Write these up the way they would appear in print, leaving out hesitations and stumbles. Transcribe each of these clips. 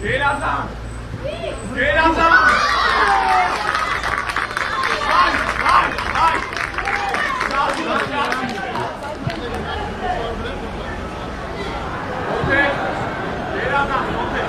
Gerazan! Gerazan! Hay! Okay. Gerazan, okay.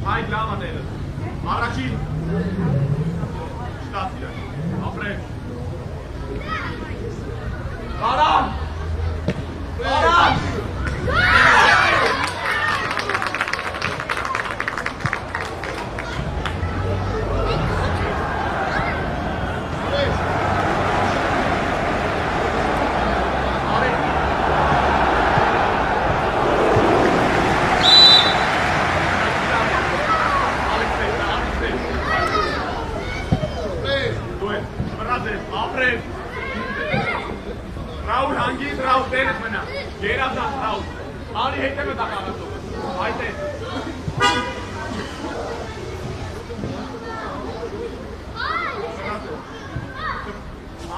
Hai, glama dele. Maracin. Staat hier. Afrem. Baran! Baran! Raul hangis, Raul tenet mana. Gerazan Raul. Ali hete me takala to. Hayte.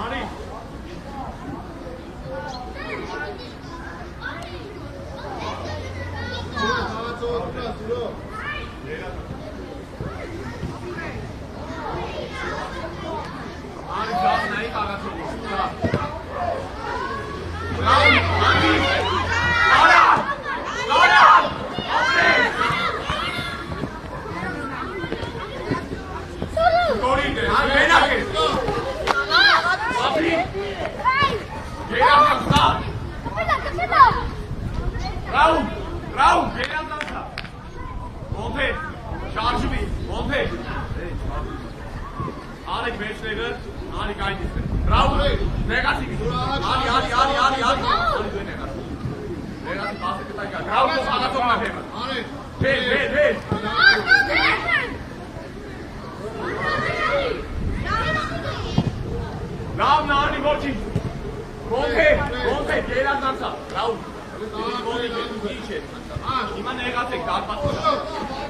Ali. Ali जात नहीं कागज तो Raul, Andy, Laura, Corey, Lena के, अभी, गेरा का साथ, Raul, गेरा का साथ, मोंटे, चार्ज भी, मोंटे, आलेख बेच लेकर, आलेख आई जिससे, Raul, नेगासी की, आली, नेगासी पास से कितना क्या, Raul को आगा तो ना फेमस, भेज, Raul ना आनी मोची, मोंटे, गेरा का साथ, Raul, नीचे, इमान नेगासी गाल पास होगा,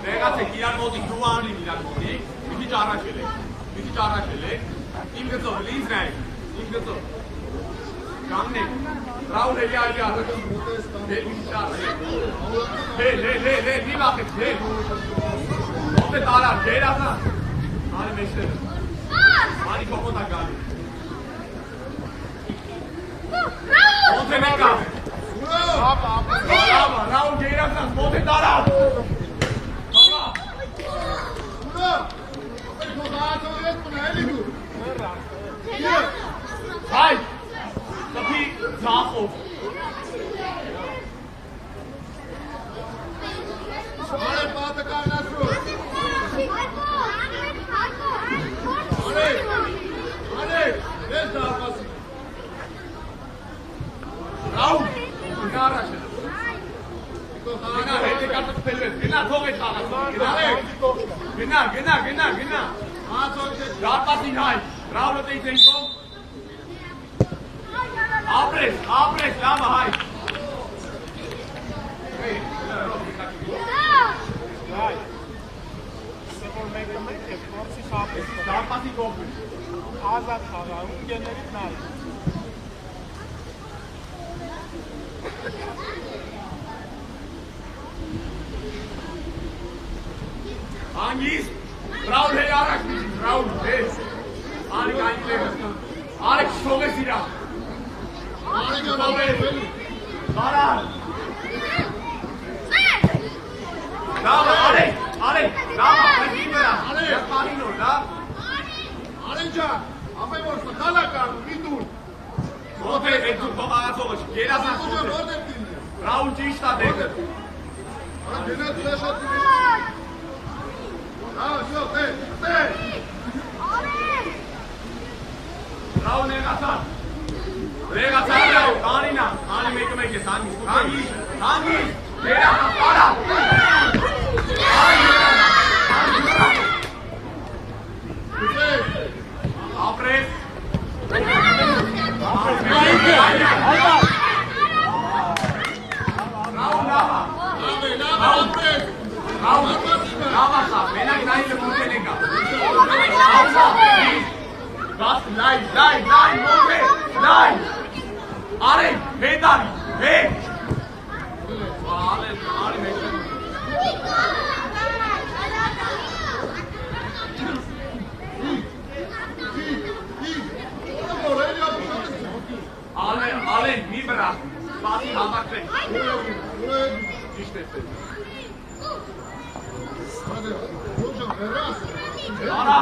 नेगासी कियार मोची दुआ आनी मिला मोची, बिकी चारा चले, इनके तो रिलीज नहीं, इनके तो सामने राहुल ले आया ले नहीं वापस ले ओपे तारा गेरा था आने मिस्टर मारी को पता गाली ओपे में का राहुल गेरा था ओपे तारा Hai, tapi Zaho. Hare baat karna shuru. Hare, des dapas. Raul, ginara shel. Gina, hete ka tak pelve. Gina thoge thala. Gina. Ha thoge. Dapat hai. Raul te tenko. Apres, lama hai. Vai. Se vor meglio forse sabe. Dapat koptu. Azat hava, genleri nai. Hangis? Raul hey arak. Raul hey. Ani kaini le. Arak shoge sira. Hare jo babe. Dara. Lama, Ale. Lama, Medina. Ale, Marino, da. Hare ja. Ape vor sakala karnu vidun. Ote ektu tomaga sogoch. Gera sa. Tujo rode din. Raul chista dekh. Hare gena tlashat. Ha, jo, te. Raul ne gasa. Rega sa. Kani make sangi. Gerastan, ara! Apres! Are, Vedari, hey! Ale, Libra, Spati Hamate. Ara!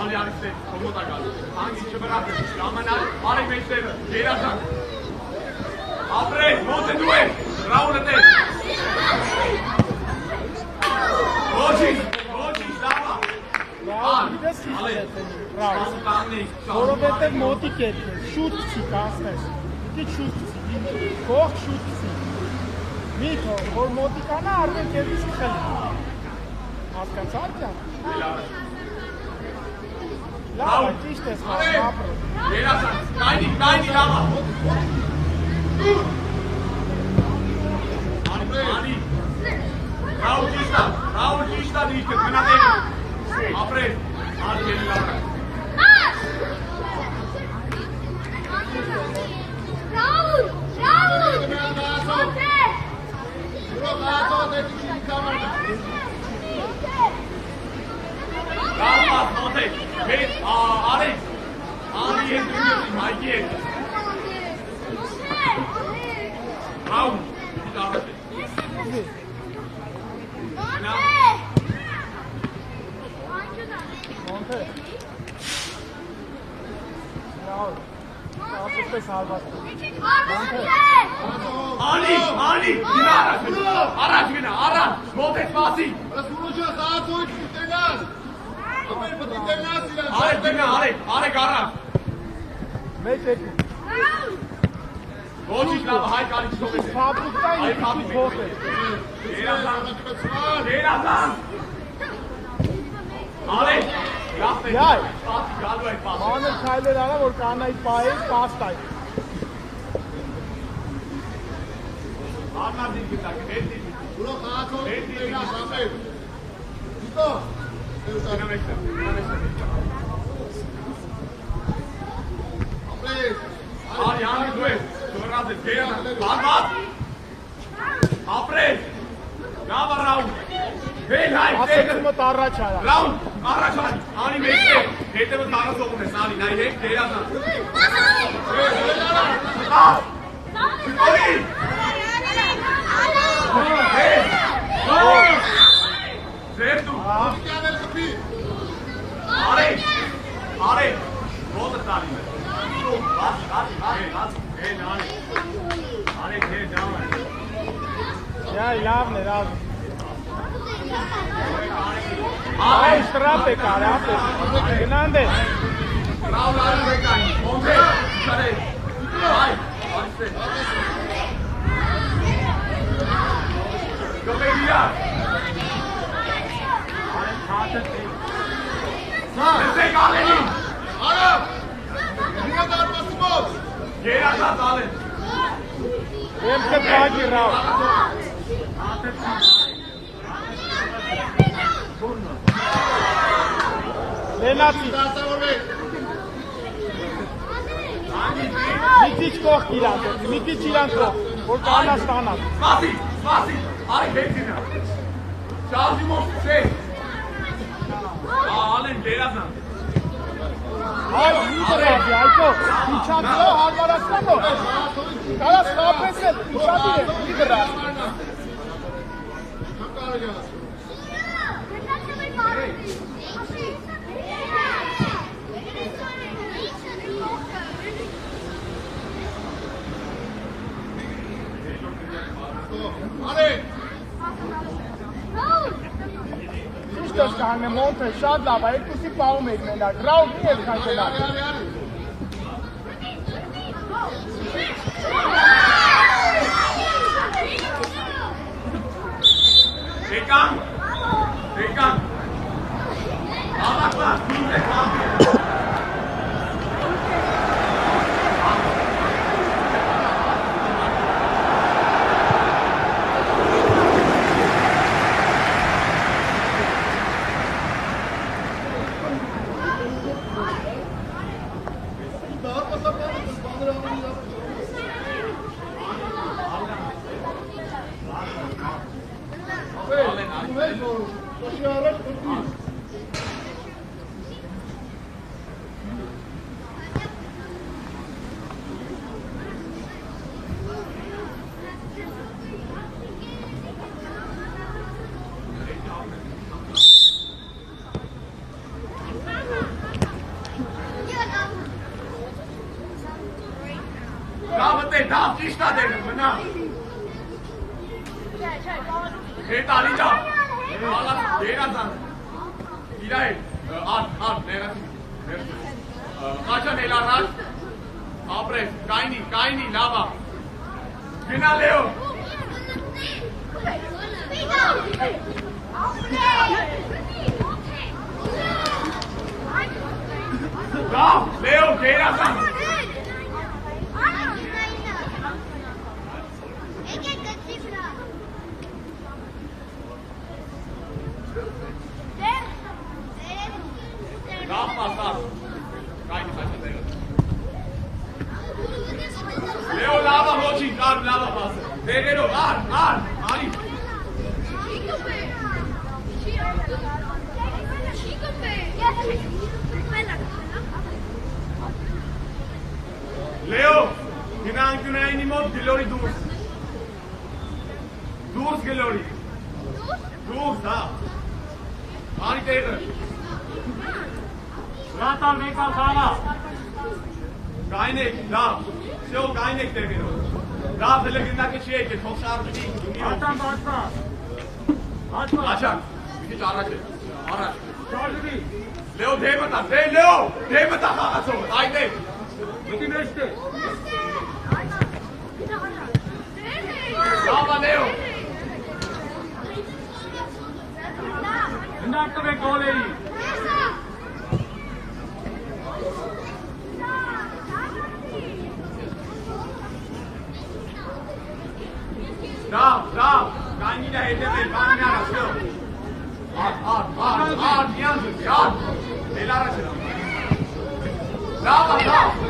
Ali Ariste, komuta geldi. Hangi çıbırak? Ramanal, Ali Meşter, Gerastan. Apre, Monte Due, Raunete. Roci, Lava. Որովհետև մոտիկ է, շուտ չի կասնես, դիք շուտ չի, կող շուտ չի, մի թող, որ մոտիկանա արդեն կերվից խելի, հասկանցար կյան? Լավ, ճիշտ ես ապրը։ Gerastan, կայնի լավա։ Ali, Raul ճիշտա դիշտը, գնատերի։ Ապրե, Ali ելի լավա։ Raul! Kalmaz, Monte. Hey, Ali yetmiyorsun, Hayki et. Raul, bir daha bak. Monte. Raul. Ապես հարվածը։ Ali, գնա առաջ գնա, Monte spasi. Răspunde satul Titenas. Apoi pe Titenas il Ale գնա, Ale գարա։ Մեծ եկի։ Ոչինչ լավ, հայ կարիչ թողես։ Ֆաբրիկայի Հայ մի փոքր է։ Gerastan։ Ale, գախտ է։ Yay. Spasi գալու է spasi։ Մանր քայլեր արա, որ կանայի պահել, պաստայ։ Արտադին գտակ, հետի։ Bro satul Titenas apoi. Ito. Գնա մեջտեղ։ Apoi. Ali, դու ես, դուրած ես, Gerastan, բանված։ Ապրես։ Լավա Raul։ Հել հայ, Ասեցումդ առաջ արա։ Raul, առաջ Ali մեջտեղ։ Հետևը տարածողում ես, Ali, նայ հետ, Gerastan։ Շուտորի։ Zertu. Chiar el copii. Ale, ոտը տալի մեր։ Բաց, հեն Ali, հեն դավա։ Yay, լավն է, լավ։ Ale, Այ շտրապ է կարը, ապե։ Գնանդ է։ Raul Ali bekani. Monte, şare. Hay, Ariste. Göbeğiya. Destek aleni. Arap. Niye darması boz? Gerastan alın. Եմքը պագի ռավ։ Լենացի, Asta vorbești. մի քիչ կողք իրան, մի քիչ իրան կողք, որ կանա ստանա։ Spasi. Ali hepsine. Şazimov şey. Alın Gerastan. Այ ինձը ռավի, այդո, իչանքլո հարվարացնամո։ Կարաս կապեսել, իչատիր է, մի դրա։ Çok alacağız. Ali. Ճիշտ ես կանե Մոնթե, շատ լավ, երկուսի պահում եք մենակ, ռավ մի ես քանչենակ։ Ali. Եկան։ Ավակված, դուր եք ամի։ Դա ճիշտ է դերը, մնա։ Հետ ալի ճա։ Երազան։ Իրա է, արդ, ներասի։ Կաչան էլ առաջ։ Ապրես, կայնի, լավա։ Գնա Լեո։ Լավ, Լեո, երազան։ Leo lava hoci, lava pasă. Guerrero, ari. Leo, günahın mod Glory durs. Durs Glory. Durs, da. Ari tegă. Ratal mekal sana. Kaynek, da. Все, kaynek tegă. Da, felekindeki şey ki, çok şarjı değil. Açan başla. Açan. Bir araç. Şarjı değil. Leo, Leo, Demet kağıt oldu. Haydi. Bütün işte. Bravo Leo. Şimdi hakkı ve goleyi. Bravo. Kanyi de hedeme, kanyi arası. At, yansın, yat. El arası. Bravo.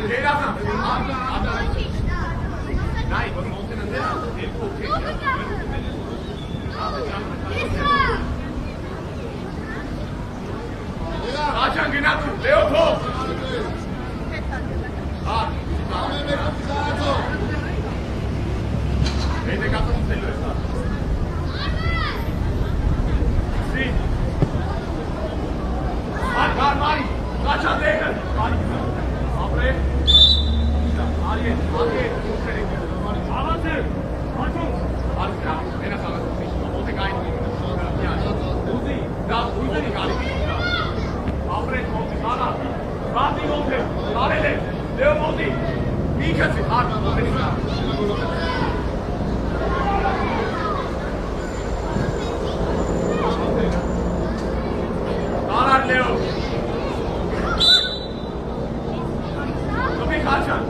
Gelasın. Nein, was muss denn das? Açan Gnatu, Leo top. Vede cazzo non sei lui. Sì. Mari. Açan değil. Apre. Ali. Avanti. Era sala. Molte cai. Uzi. Da, uzi cali. Apre, sala. Bati monte. Arele. Leo monte. Mikasi. Arda. Arar Leo. Topi kaçan.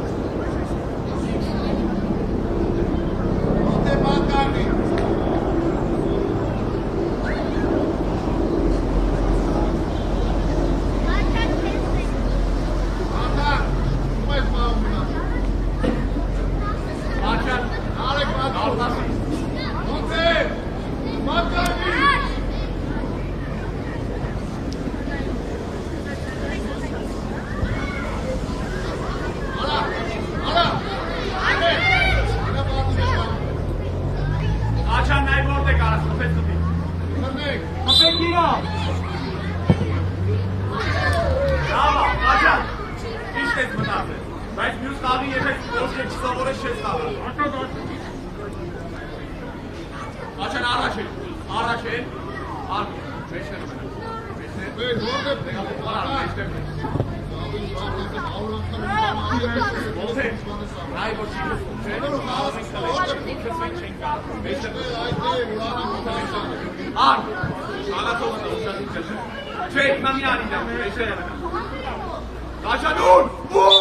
Açan araç. Wait, hold it. Ai, vou te Çek, ben yani de. Kaçan dur! Vur!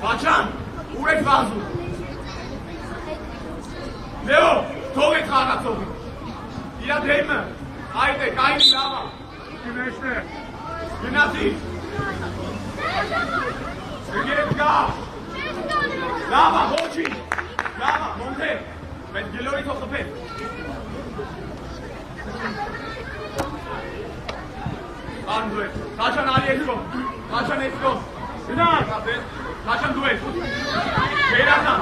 Kaçan! Urek vazu! Leo! Toge traga toge! Ya değil mi? Haydi, kayın lava! Güneşte! Güneşi! Gel! Lava, Mochi! Lava, Monte! Ben gelori toplape! Andre, kaçan Ali Esko! Kaçan Esko! Sinan! Kaçan duel! Beyrazdan!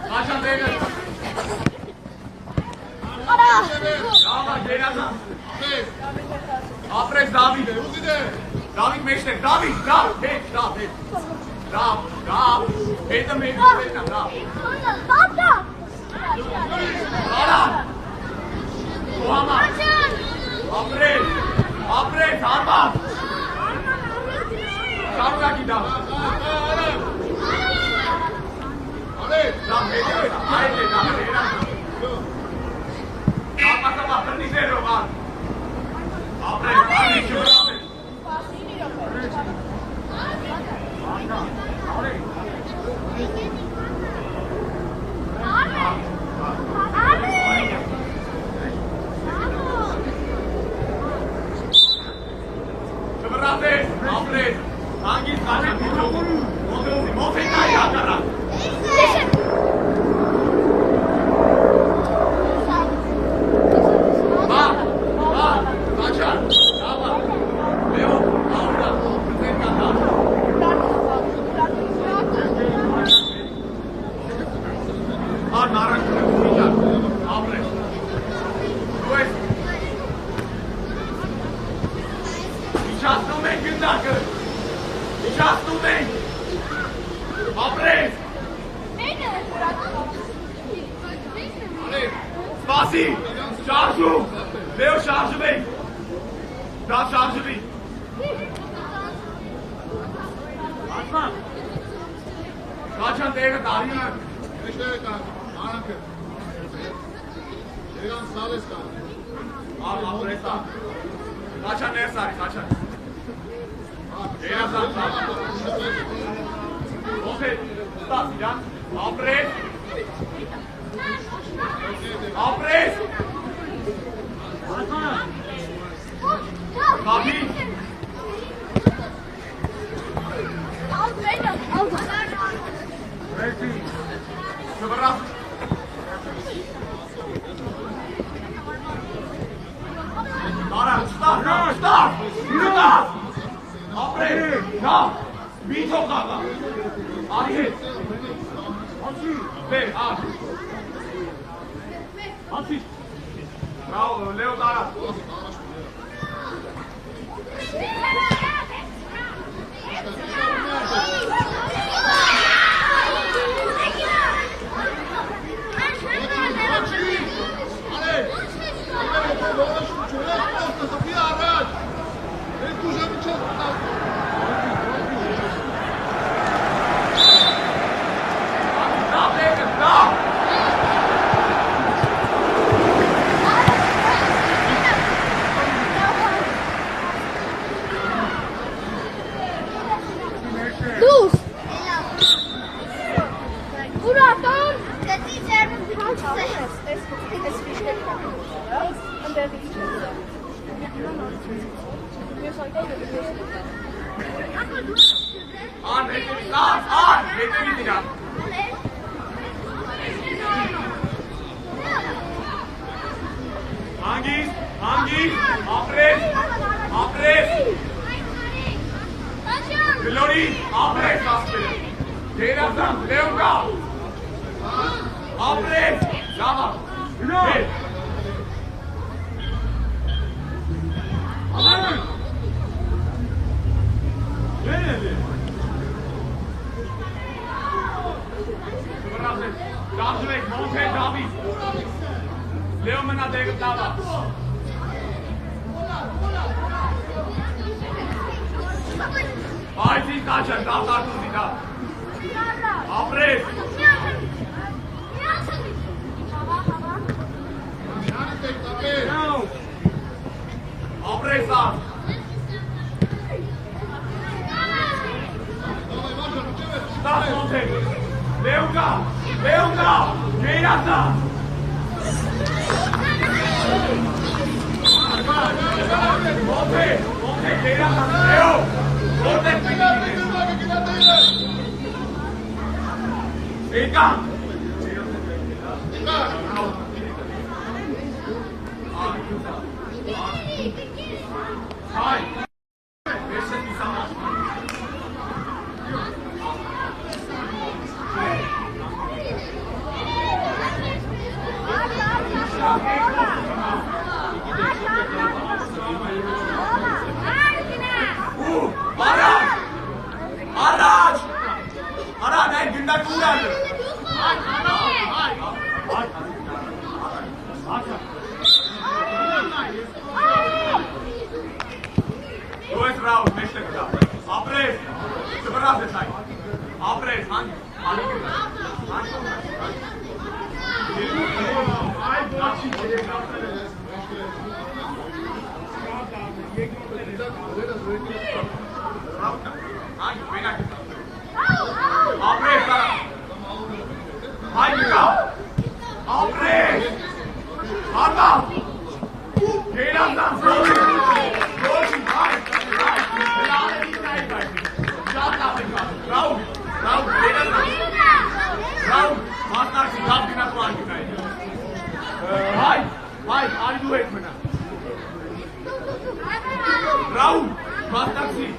Kaçan Beyler! Lava, Beyrazdan! Apres David! David meşter! David! David! Beyda meydan! Lala! Muhammed! Apres! Arman! Sarıya gidelim! Haydi! Sama perni zero kan. Apres! Sebenarnya, Apres! Hangi kaçan itu? Mau kaya kan? Spasi! Şarjı! Leo şarjı bey! Daha şarjı bey! Aslan! Kaçan değerli tarihine! Abi Apres'ta! Kaçan ne sarı kaçan? Değerli sarı! Okey! Tutas ya! Apres! Apres! Tabii! Seberang! Nara, stop! Apres! Ya! Bito kaka! Arih! Be, ah! Atış! Bravo, Leo Dara! Hangis, ապրես, Գլորի, ապրես ասպերը, գերազան, լեոն կա, ապրես, լավա, գլոր, Դարձվեք, մոնթե Դավիթ, լեոն մնա դեղը լավա, Այդի կաչը, դավդարդուզի դա, ապրես, ապրես ար, Ստաս մոնթե, լեոն կա, գեյրացա, մոնթե, գեյրացա, լեոն, Որտեղ պիտի Եկան Հայ Ես եմ իսամաս Առաջ, այդ գնդակ ուր ալը Դու ես ռաուտ, մեջտեղ կտա Ապրես, չվրազ ես այ Ապրես, հանք Հանք, մենակ Ապրես, հայ կա, ապրես, հատա, գերազան, ոչ, հայ, լավերից նայք այդ, շատ լավ է կա, ռաուտ, գերազան, ռաուտ, մասնարսի, լավ գնացու արգին այդ, հայ, արի դու հետ մնա, ռաուտ, մասնարսի,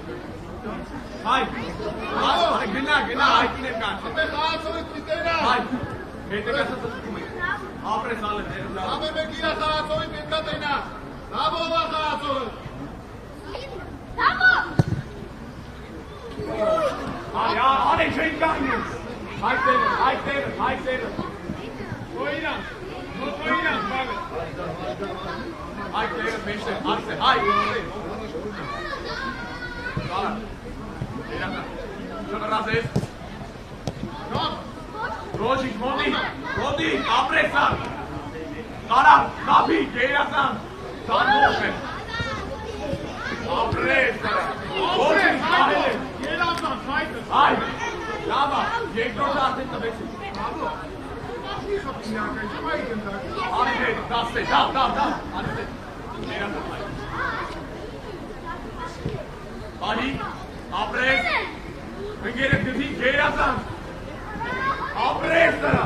Հայ, գնա, այդին եմ կանչը։ Ապե խաղացողից պիտենա։ Հայ, հետեկասը ծծկում է։ Ապրես ալը դերում լավ։ Ապե մեկ իրա խաղացողից պետքա տենա։ Լավ ովա խաղացողը։ Արի չեն կայնին։ Հայ տերը։ Ոյրան, բավը։ Հայ տերը, մեջտեր, արսե, հայ։ Կարա։ Չվրազես Ռոջիկ, մոդի, ապրեսան Կարավ, կապի, գերասան Սանմող է Ապրես Ռոջիկ, կահել է Գերասան, շայտը Այ, լավա, երկրորդ արդեն տվեցի Արիդեր, դասե, դավ Արիդեր, գերասան Արի Ապրես, ընգերը գդի գերազան, ապրես նրա,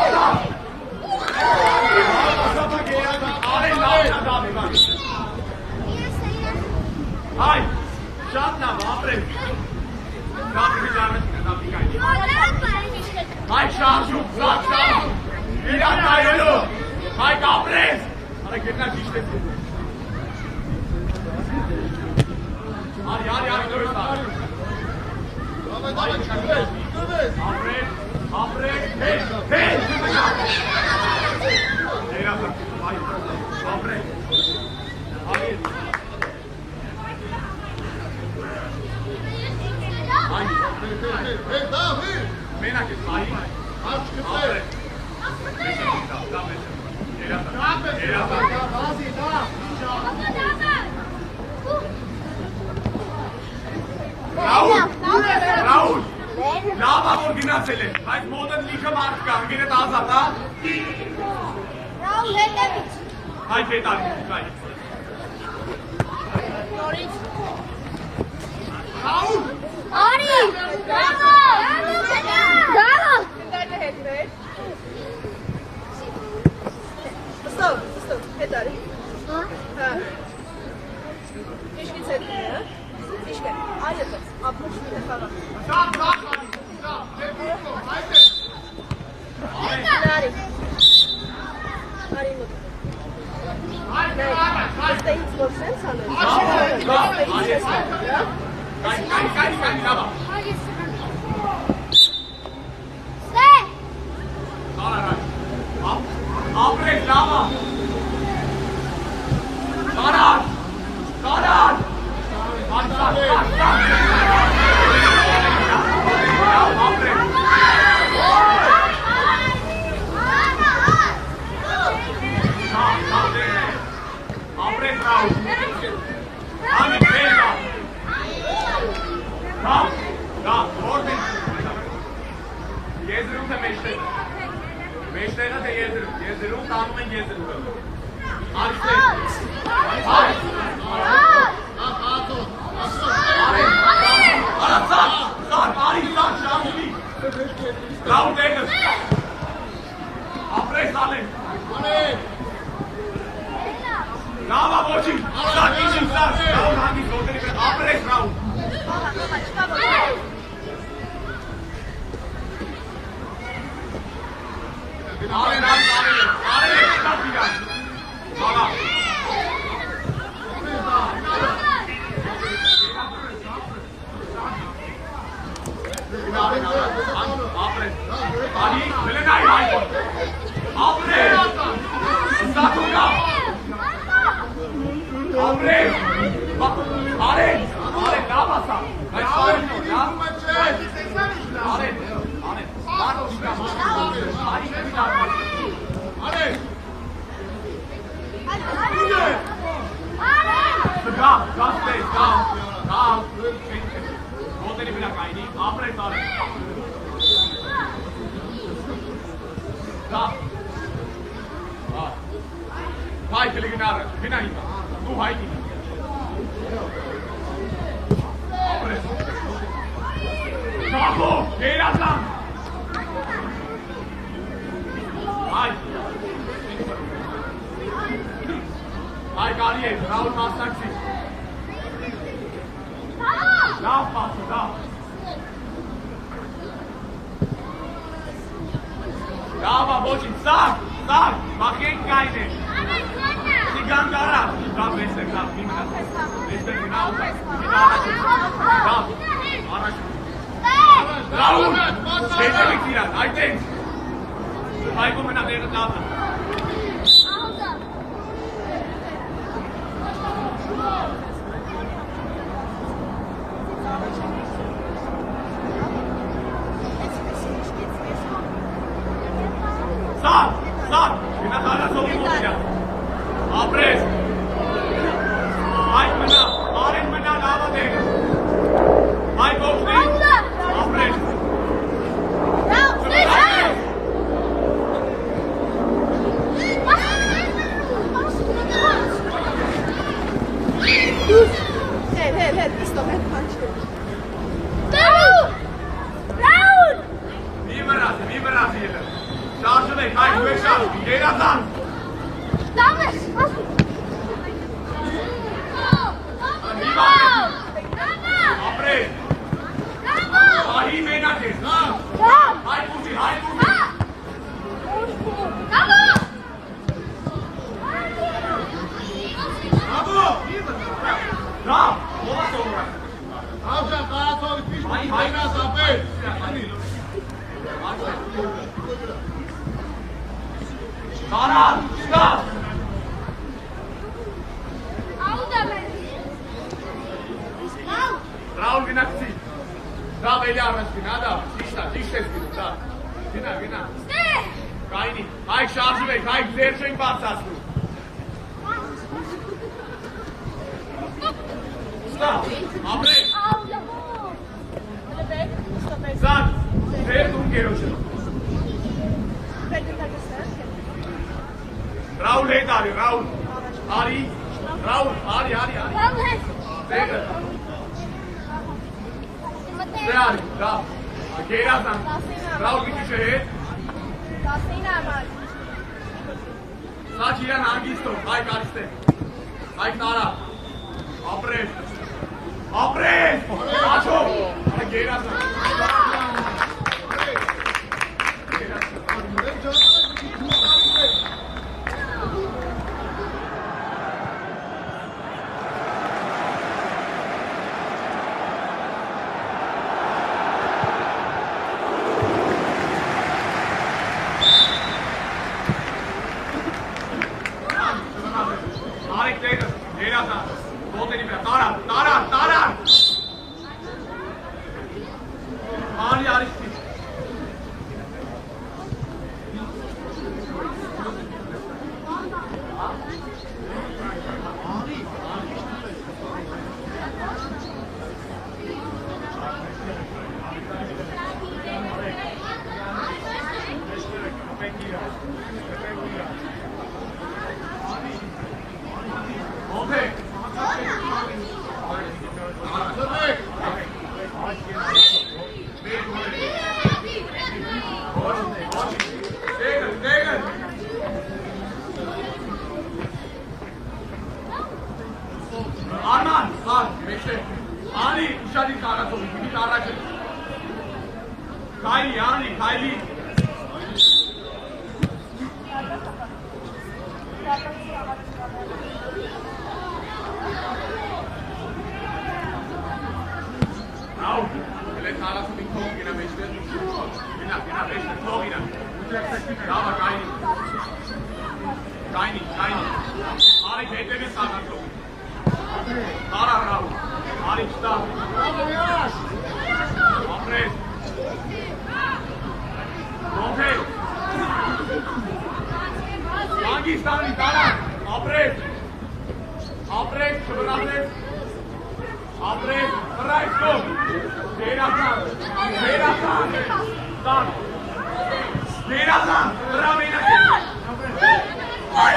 ալա, ասապա գերազան, արեն լավնա դավիվան, հայ, շատ լավ, ապրես, դավիվի ճարվեցինը, դավիվի հայ, շարժում, իրան նայելու, հայ, կապրես, արը գերնա ճիշտեցին, Արի, դուրս ար։ Ապրես, հեչ, Երասը, ապրես, Դավիթ, մենակ ես, այ, արջ կծեր։ Ռաուլ, լավա որ գնացել է, բայց մոտդ լիքը մարդ կա, ընգիրդ ազատ, հա? Ռաուլ, հետևից։ Հայ հետ արի, հայ։ Նորից։ Ռաուլ, Արի, գաղա, գաղա։ Դայնը հետ մեր։ Ստով։ Haydi Lava. Sara Ray. Apres Lava. Sara. Sara. Hadi Sara. Apres. Apres Raul. Hadi Pelda. Da, orada. Gezdirim de meşleri. Meşlerine de gezdirim. Gezdirim, tanımın gezdirim. Hadi sen. Hadi. Ara sar. Sar. Hadi sar. Şanslı. Raul Davis. Apres Allen. Lava Boci. Sar. İçin sar. Raul hangi soğutları? Apres Raul. Allen, stop you guys. Sara. Apres. Hadi, Milenay, haydi. Apres. Satuga. Apres. Allen, Lava sar. Allen. Vai, Pelegrinato, vieni aí. Tu vai aqui. Bravo! Geyrazan! Hay! Hay Galiyev, Raul Mastaksi. Daha fazla, daha. Daha Bocin, sağ! Bakın kaydı. Sigangara. Daha besle, daha. Besle, daha. Daha. Araç. Raul! Şeyde bekleyen, Ayten! Ay bu mena değerli lazım. Sağ! Bina hala soğuk olacak. Apres! Ay mena, Aren mena lava değerli. Ay boş değil. Apres! Stop it, punch it. Raul! Vibratie hier. Şarjı ne? Hayır, güve şarjı. Geyrazan! Thomas! Apres! Ahi menate. Hay Pusi. Bravo! Ola sonra. Tavşan sağa sol gitmiş. Tekrar sapır. Sara! Stop! Raul Vinakci. Da, vedi araştırma, da. Diş tespiti, da. Vina. Kayni. Hay şarjı bey, hay zerşen batsaslı. Stop! Apres! Sad! Ver तुम के रोशन Raul है तारे Raul आरी देख यार da गेरा सा Raul की शहर साचिया नागिस्तो हाय कारिस्ते हाय तारा Apres! Sacho! Geira सा Ալի կարացողի, մի առաջ է։ Քայլի, անի, քայլի։ Bravo, ele կարացողի թող գնա մեջտեղ։ Գնա մեջտեղ թող գնա։ Bravo, քայլի։ Քայլի։ Արի հետևի կարացողի։ Արա Ռաու, արի չտա։ Ապրես։ Մոնթե։ Անգիստանի տարա, ապրես։ Ապրես, չվրացես։ Ապրես, հրայք կով։ Դերազան, տան։ Դերազան, հրա մենակ է։ Այ,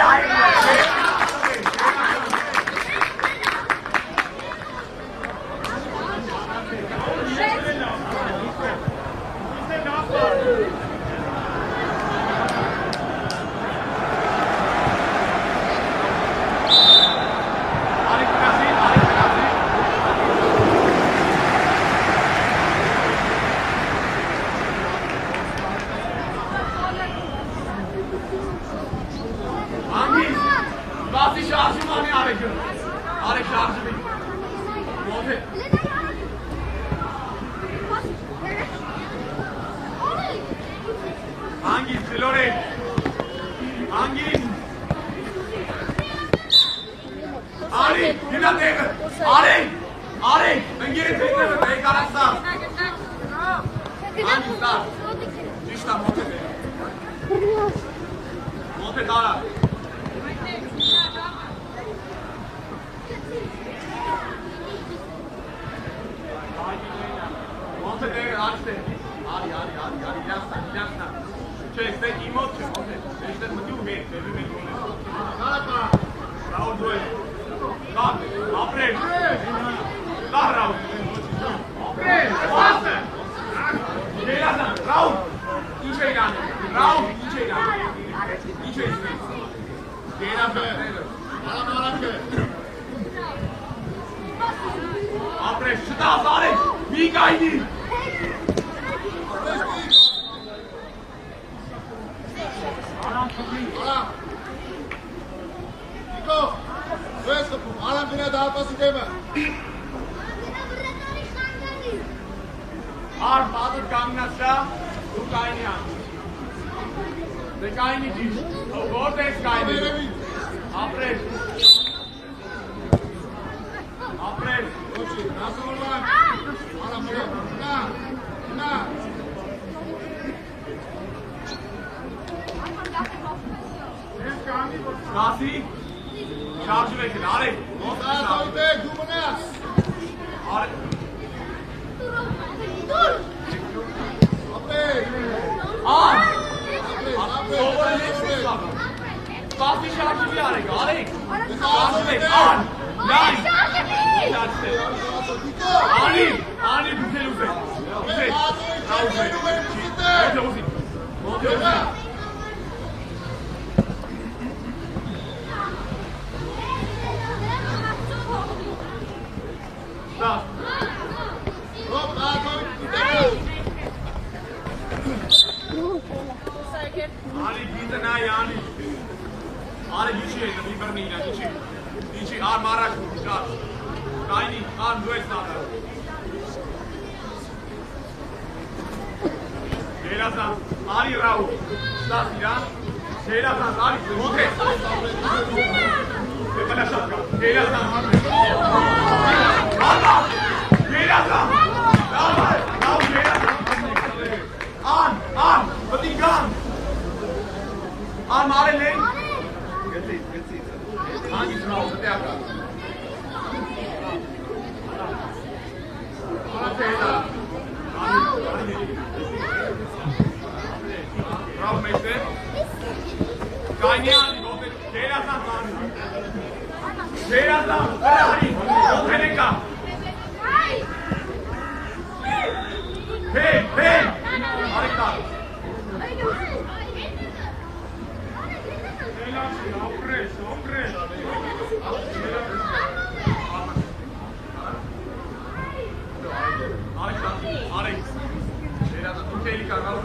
Pelikan, Raul.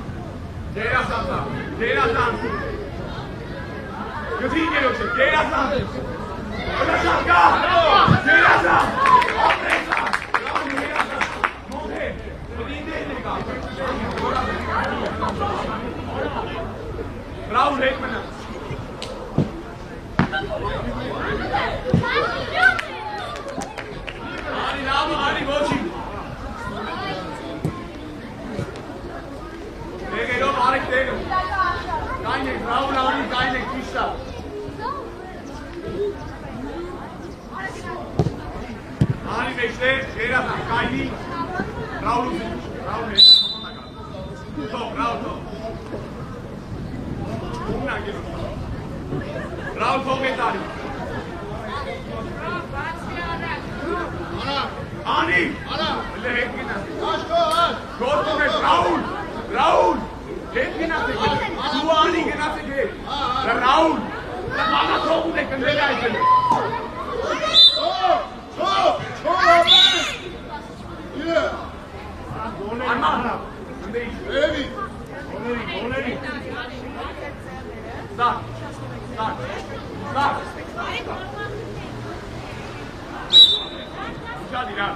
Gerasan'da. Gerasan. Götürün geliyor şimdi. Gerasan. Gerasan. Gerasan. Raul Gerasan. Monte. Hadi indi Pelikan. Raul Rekmen'e. Ali Raul Ali Boçi. देखो मालिक देखो गाइने राहुल राहुल गाइने किस्सा मालिक देखते तेरा था गाइनी राहुल राहुल तो राहुल तो ना गिरो राहुल तो के तारी आनी ले एक किना गोल तो के राहुल Raul, एक के नाम से खेले, सुवानी के नाम से खेले, राहुल, लंबाना थोक दे कंधे का इधर, अन्ना, कंधे, start, शादी रात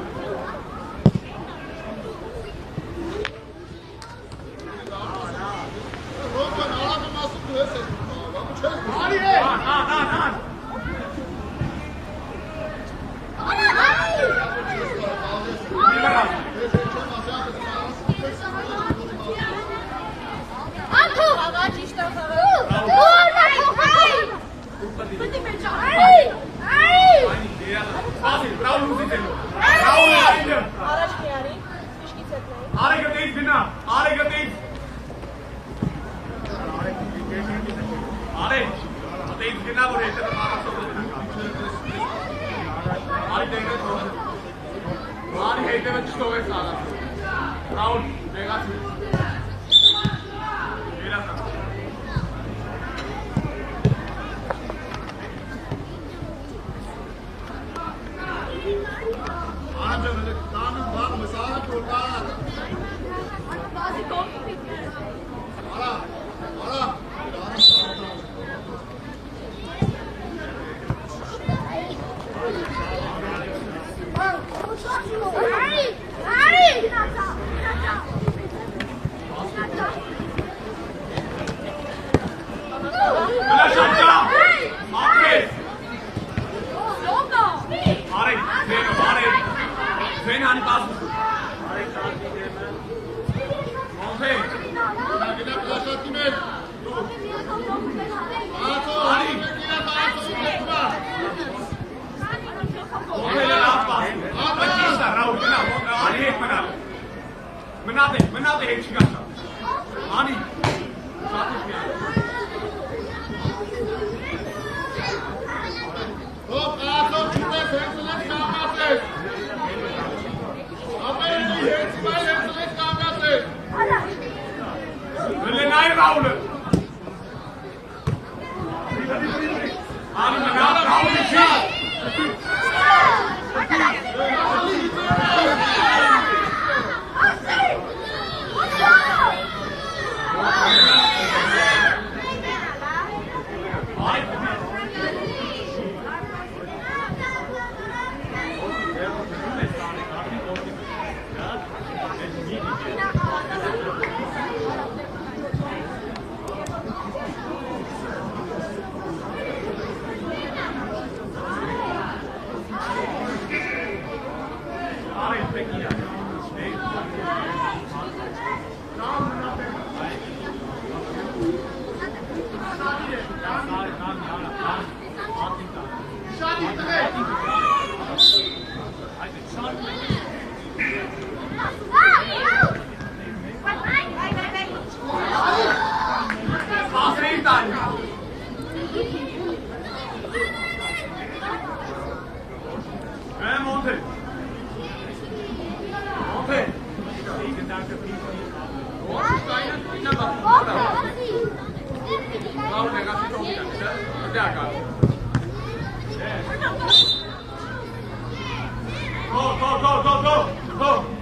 Go!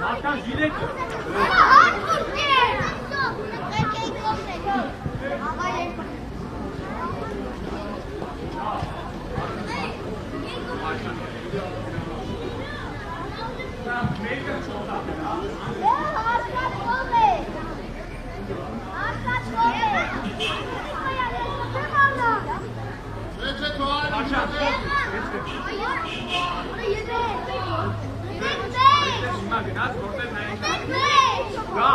Hakan Jilet. Recep Doğan. Hakan. Imaginați, vorbeți înainte. Da.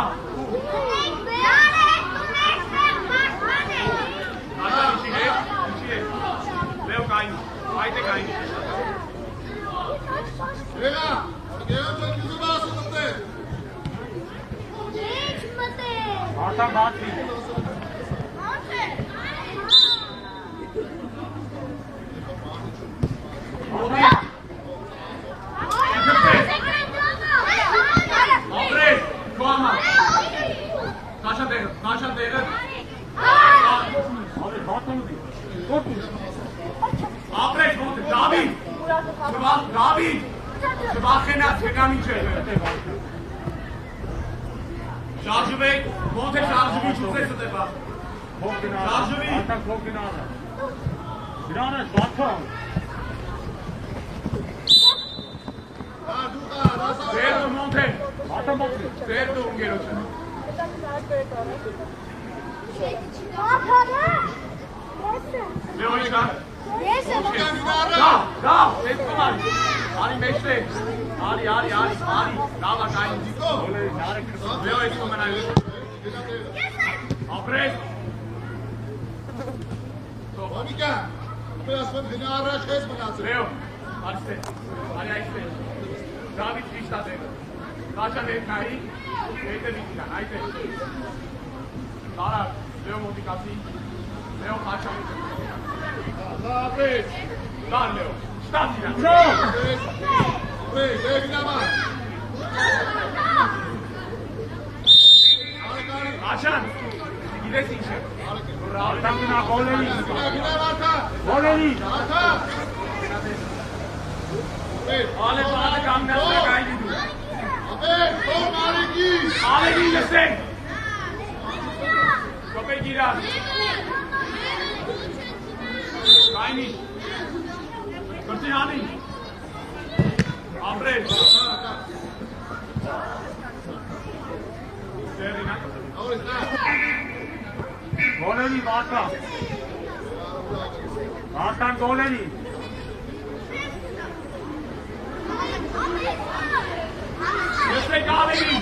Așa, ieșire. Leo Caini. Haide Caini. Lega. Gel yüzü basın de. Hakan Batri. Opres, Coama. Nașa de râd. Opres, David. David. Շվախենաց, վենամի չէ։ Շարժվեք, ոնց է շարժվի, չուզես ստեպա։ Շարժվի։ Գրանը շվարթան։ Ձերդու ոնց է։ Ատամոքրի։ Ձերդու ունգերոչը։ Լեո իշա։ Da, let's go on. Ali meşte. Ali. Dava kain. Leo es como na. Apres. Monika. Biraz sonra beni araç kesme lazım. Leo. Aliste. Ali aiste. David işte de. Kaça ne kai? Ete bitka. Aite. Dara. Leo motikasi. Leo kaça. David. Dar Leo. Stația. Băi, vine mă. Așa. Gideți sincer. Ատամինա գոլերի։ Vine mata. Գոլերի։ Mata. Băi, Ale կանգնած կայնի դու։ Abi, tor Maliki. Ալենի լսեք։ Կոպե գիրած։ Կայնի։ Կրտի հանի։ Ապրել։ Ձերինա։ Գոլերի Վատան։ Վատան գոլերի։ Լսեք Ալենի։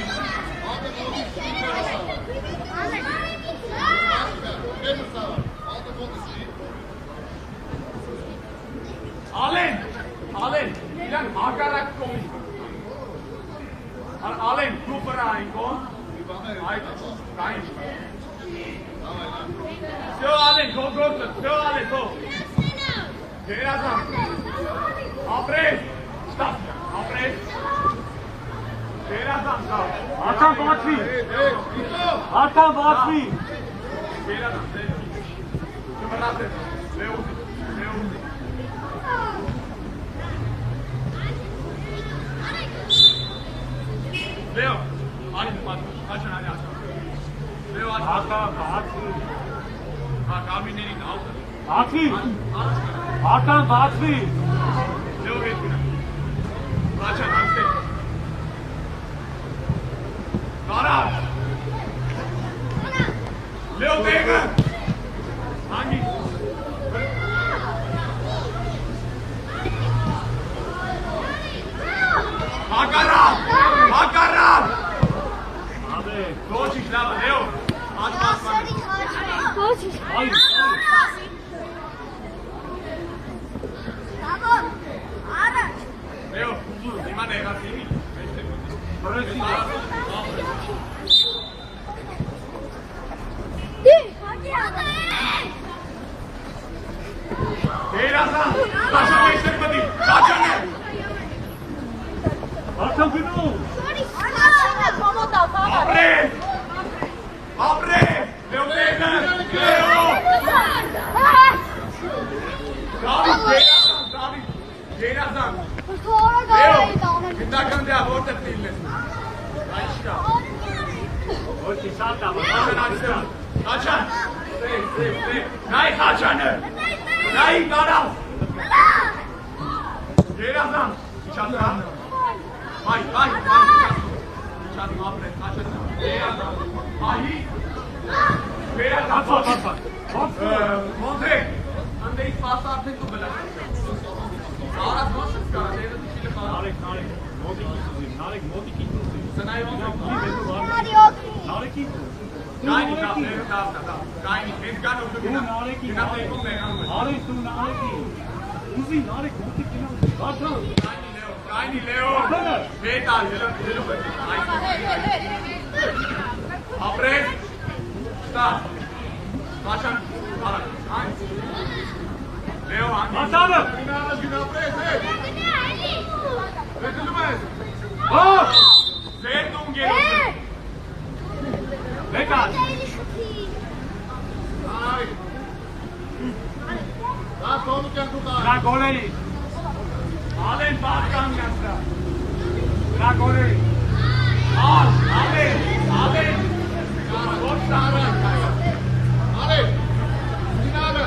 Ալեն, իրան հակառակ կողմի։ Ալեն, դու վրային կողմ։ Այդ, կային։ Всё, Ալեն, գոգոտը, всё, Ալեն, թող։ Գերազան։ Ապրես, ստացիա, ապրես։ Գերազան, ստավ։ Ատամ բացվի։ Ատամ բացվի։ Գերազան, չմրացես, լեուզի։ Leo, Ali Pat, kaçın hadi aç. Leo aç. Ատամ բացվի։ Ha, Gabriel'in altı. Բացվի։ Aç. Ատամ բացվի։ Leo getire. Kaçın hadi. Kara. Leo Bey'e. Hangi? Hakarab! Աբե, Doç işleme Leo. Aç basma. այ։ Leo, iman eğatini. Բրեսի։ Eğrazan. Kaçan eşler mı değil? Kaçan ne? Ատամ գնու։ Apre! Leo Bey'e. Leo! David, Gerazan. Leo, bir dakika orta değilsin. Kaçan. Nay kaçanı. Nay karam. Gerazan. Çatla. Hay. Çatla apre. Kaçan. Gerazan. Hay. Gerazan. Monte. Ande ilk pasta artık tu bela. Saras nasıl çıkar? Devlet işiyle falan. Narek. Modi ki. Sen ay oldu. Kaini da. Kaini. Ben kan oldu. Kina te ko me kan. Narek tu narek. Uzi narek modi kina. Başla. Kaini Leo. Beta yelo. Apre. Start. Kaçan. Leo hangi? Atalım. Verdum geliyor. Bekar. Dragolei. Alen Balkan gasta. Dragolei. Alen. Boşlara. Ale. Dinara.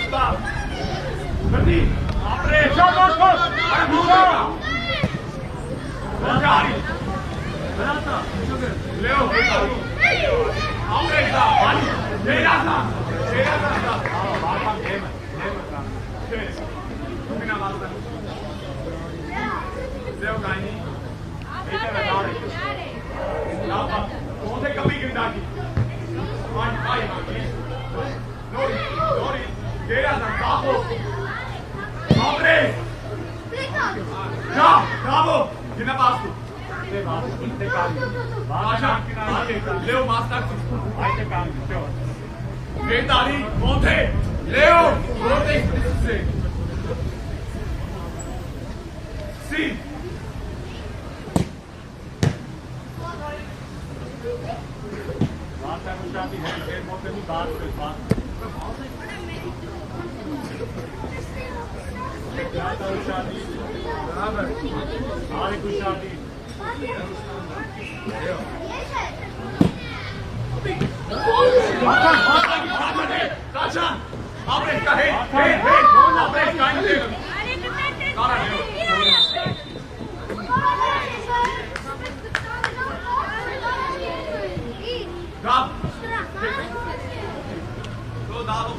Stop. Berdi. Apre. Berdi. Leo. Apre. Gerazan. Leo Kaini. Monte कभी गिरता की आई Norrie Gerazan काबो Apre. Bravo. Yine bastı. Başak. Leo master. Vendari. Monte. Leo. Monte. Si. Kaçan. Apre ka hey. Apre ka hindi. Kara Leo. Drop. Go dalo.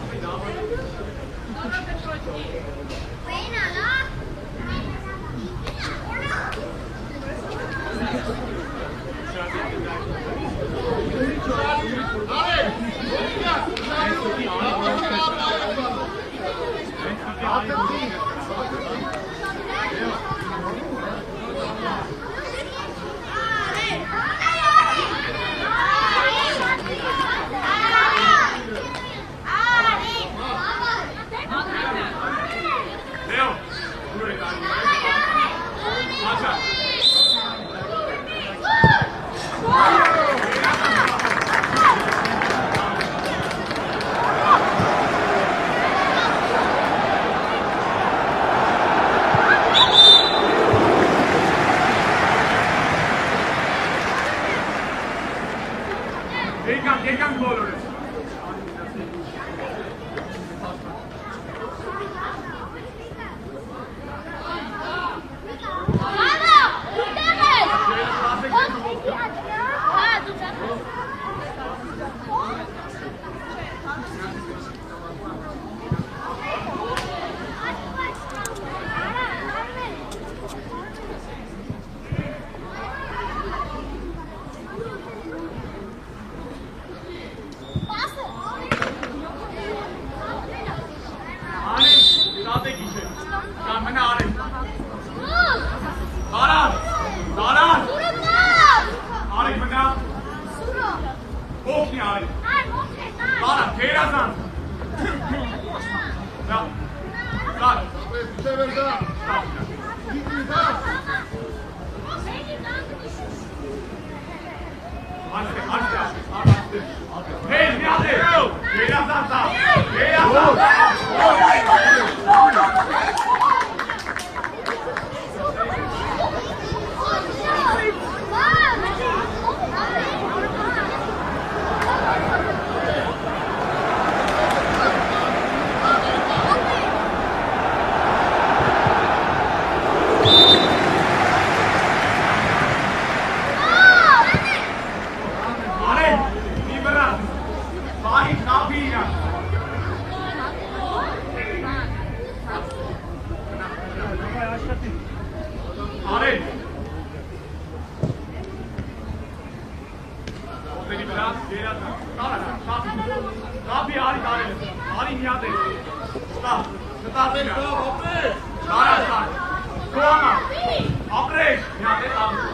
Leo. Kaçan. Gekan gol olur. Gerazan. Ja. Start. Hey, միադե։ Երազանցա։ Արեն, մի վրա։ Վահի կապի իրան։ Արեն։ Ոտերի վրա, երազան։ Կապի արի տարել։ Արի միատ է։ Ստա իրան։ Տարան։ Կոամա։ Ապրեշ, միատ է տանում։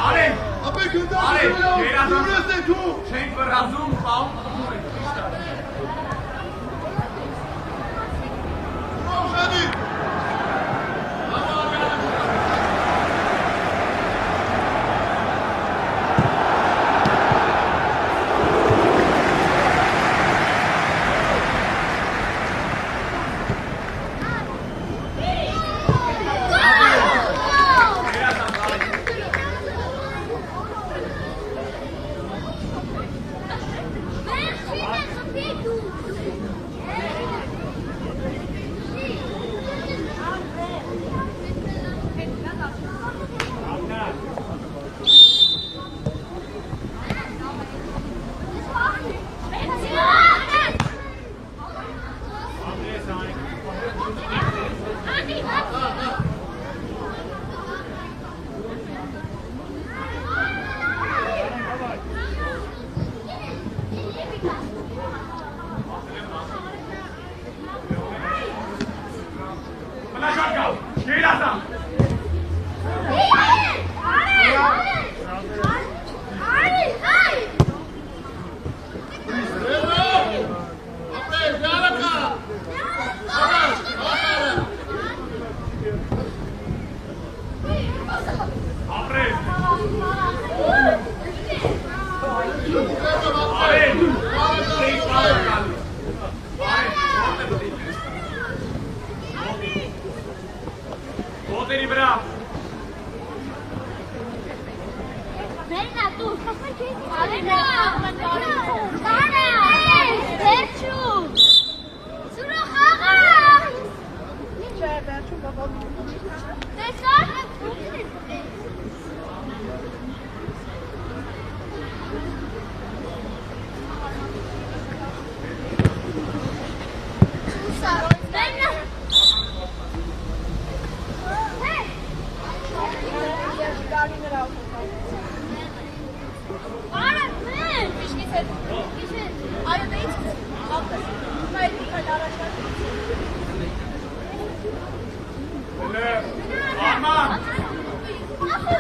Արեն, երազան չենք վրազում, պահում է, ճիշտ է։ Ոտերի վրա։ Վերնա դու։ Արենա։ Տարա։ Վերջու։ Սուրո խաղա։ Ինչ է վերջում բաբա։ Տեսա՞ր։ Վերնա։ Գարի նրա Արա, ո՞ւր։ Ինչի՞ց է։ Այո, դե ինչ։ Ապրես։ Բայց դեռ առաջ։ Արման։ Ախո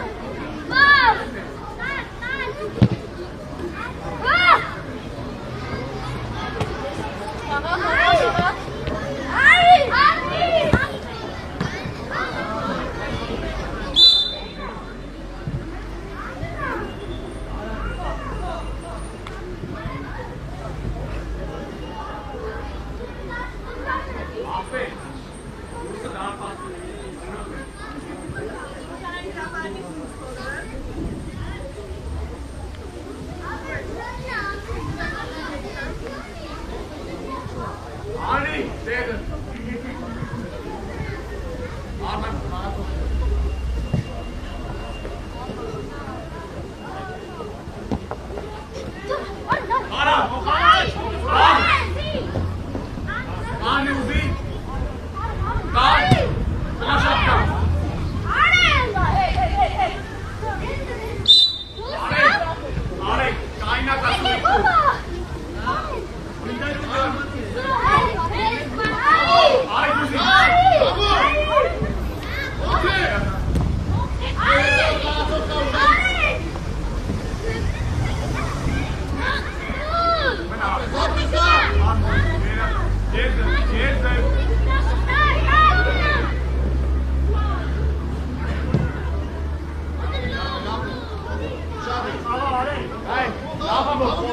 Bravo,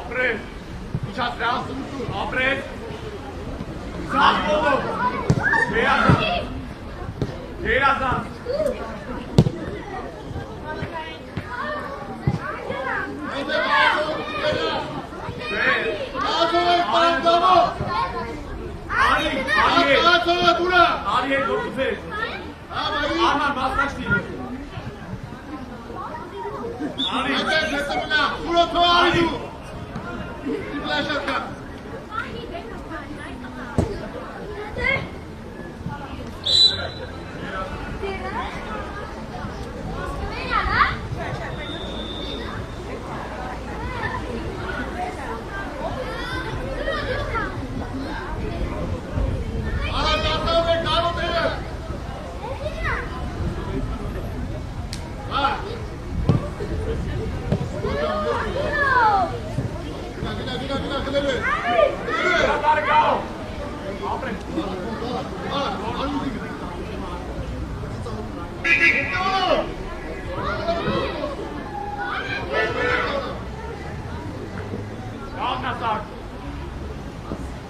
Ապրես, իչասրա, ապրես, զանվողով, գերազան, Արի հետ որդուպես, Արման բասկաշտի, Արի,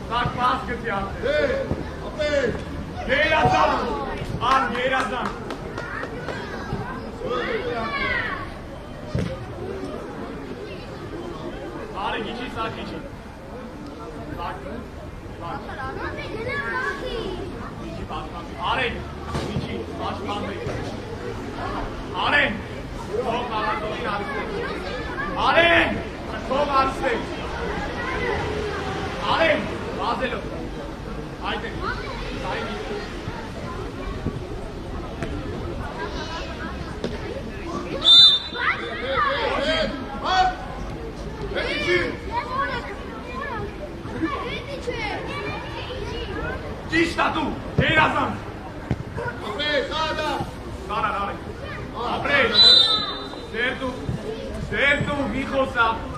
Sag Basketball. Gerazan. Ar Gerazan. Ari geçi sağ geçi. Sağ. Geçi başkan. Ari. Geçi başkan bey. Ari. Çok ağırlığı arası. Ari. Çok arası. Ari. Bazelo. Haydi. Haydi. Čišta tu, Gerazan. Sada. Apre. Sertu, Mihosa.